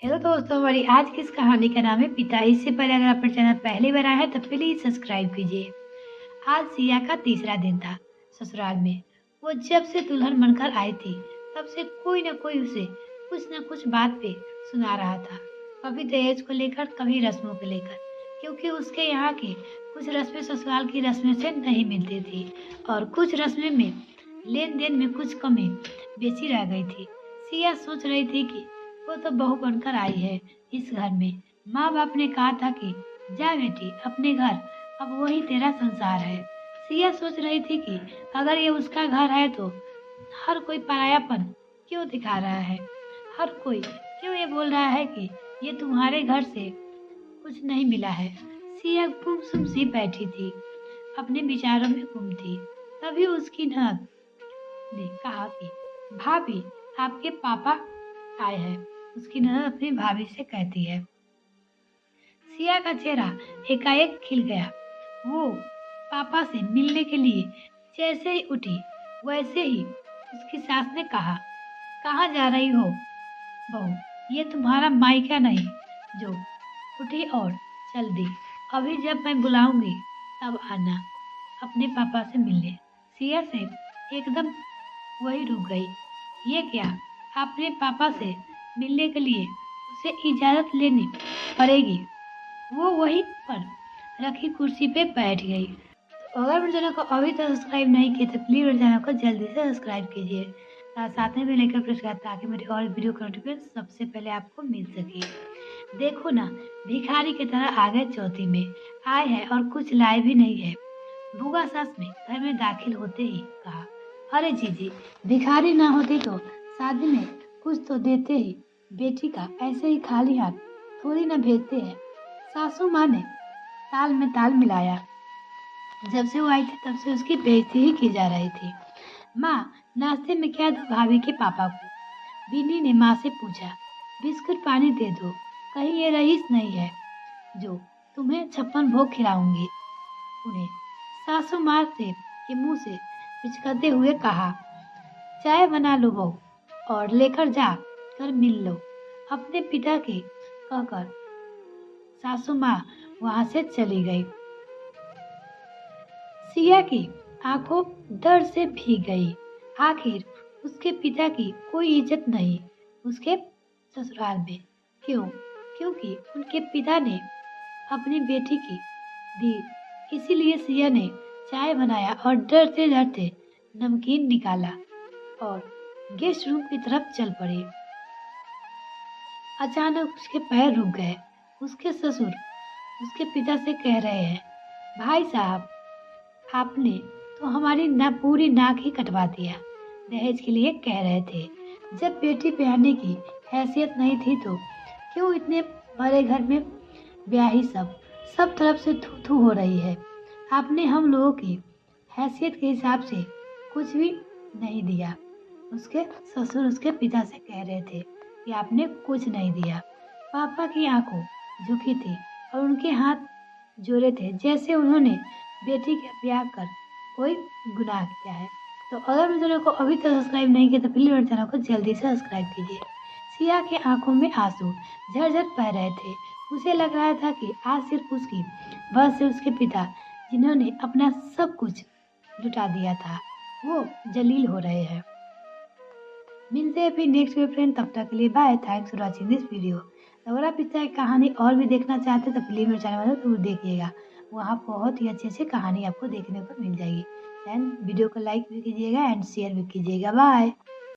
Hello दोस्तों, हमारी आज की इस कहानी का नाम है पिता। इससे पहले अगर आप चैनल पहली बार आए हैं तो प्लीज सब्सक्राइब कीजिए। आज सिया का तीसरा दिन था ससुराल में। वो जब से दुल्हन बनकर आई थी तब से कोई न कोई उसे कुछ न कुछ बात पे सुना रहा था। कभी दहेज को लेकर, कभी रस्मों को लेकर, क्योंकि उसके यहाँ की कुछ रस्में ससुराल की रस्में से नहीं मिलती थी और कुछ रस्में में लेन देन में कुछ कमी बेची रह गई थी। सिया सोच रही थी कि वो तो बहू बनकर आई है इस घर में। माँ बाप ने कहा था कि जा बेटी अपने घर, अब वही तेरा संसार है। सिया सोच रही थी कि अगर ये उसका घर है तो हर कोई परायापन क्यों दिखा रहा है, हर कोई क्यों ये बोल रहा है कि ये तुम्हारे घर से कुछ नहीं मिला है। सिया गुमसुम सी बैठी थी, अपने विचारों में गुम थी। तभी उसकी ननद ने कहा कि भाभी आपके पापा आए हैं। उसकी ननद अपनी भाभी से कहती है। सिया का चेहरा एकाएक खिल गया। वो पापा से मिलने के लिए जैसे ही उठी वैसे ही उसकी सास ने कहा, कहाँ जा रही हो बहू, ये तुम्हारा मायका नहीं जो उठी और चल दी। अभी जब मैं बुलाऊंगी तब आना अपने पापा से मिलने। सिया से एकदम वही रुक गई। ये क्या, अपने पापा से मिलने के लिए उसे इजाजत लेनी पड़ेगी। वो वहीं पर रखी कुर्सी पे बैठ गई। तो अगर मेरे चैनल को अभी तक सब्सक्राइब नहीं किया तो प्लीज मेरे चैनल को जल्दी से सब्सक्राइब कीजिए। साथ में भी लेकर प्रेस करें ताकि मेरी और वीडियो का नोटिफिकेशन सबसे पहले आपको मिल सके। देखो ना, भिखारी की तरह आ गए चौथी में, आए हैं और कुछ लाए भी नहीं है। बुआ सास ने घर में दाखिल होते ही कहा, अरे जीजी, भिखारी ना होती तो शादी में कुछ तो देते ही, बेटी का ऐसे ही खाली हाथ थोड़ी ना भेजते हैं। सासू माँ ने ताल में ताल मिलाया। जब से वो आई थी तब से उसकी बेइज्जती ही की जा रही थी। माँ, नाश्ते में क्या दो भाभी के पापा को? बिन्नी ने माँ से पूछा। बिस्कुट पानी दे दो, कहीं ये रईस नहीं है जो तुम्हें 56 भोग खिलाऊंगी उन्हें। सासू माँ से के मुंह से पिचकाते हुए कहा, चाय बना लो बहू और लेकर जा कर मिल लो अपने पिता के, कहकर सासू माँ वहां से चली गई। सिया की आंखों डर से भीग गई। आखिर उसके पिता की कोई इज्जत नहीं उसके ससुराल में। क्यों? क्योंकि उनके पिता ने अपनी बेटी की दी। इसीलिए सिया ने चाय बनाया और डरते डरते नमकीन निकाला और गेस्ट रूम की तरफ चल पड़ी। अचानक उसके पैर रुक गए। उसके ससुर उसके पिता से कह रहे हैं, भाई साहब, आपने तो हमारी पूरी नाक ही कटवा दिया। दहेज के लिए कह रहे थे। जब बेटी ब्याहने की हैसियत नहीं थी तो क्यों इतने बड़े घर में ब्याही सब तरफ से थू थू हो रही है। आपने हम लोगों की हैसियत के हिसाब से कुछ भी नहीं दिया। उसके ससुर उसके पिता से कह रहे थे कि आपने कुछ नहीं दिया। पापा की आंखों झुकी थी और उनके हाथ जोड़े थे जैसे उन्होंने बेटी के ब्याह कर कोई गुनाह किया है। तो अगर मेरे चैनल को अभी तक सब्सक्राइब नहीं किया तो प्लीज मेरे चैनल को जल्दी से सब्सक्राइब कीजिए। सिया के आंखों में आंसू झरझर बह रहे थे। उसे लग रहा था कि आज सिर्फ उसकी वजह से उसके पिता, जिन्होंने अपना सब कुछ लुटा दिया था, वो जलील हो रहे हैं। मिलते हैं फिर नेक्स्ट वीडियो फ्रेंड, तब तक के लिए bye. Thanks for watching this video. अगर आप इस तरह की कहानी और भी देखना चाहते हैं तो प्लीज मेरे चैनल में जरूर देखिएगा। वहाँ बहुत ही अच्छी अच्छी कहानी आपको देखने को मिल जाएगी। एंड वीडियो को लाइक भी कीजिएगा एंड शेयर भी कीजिएगा। बाय।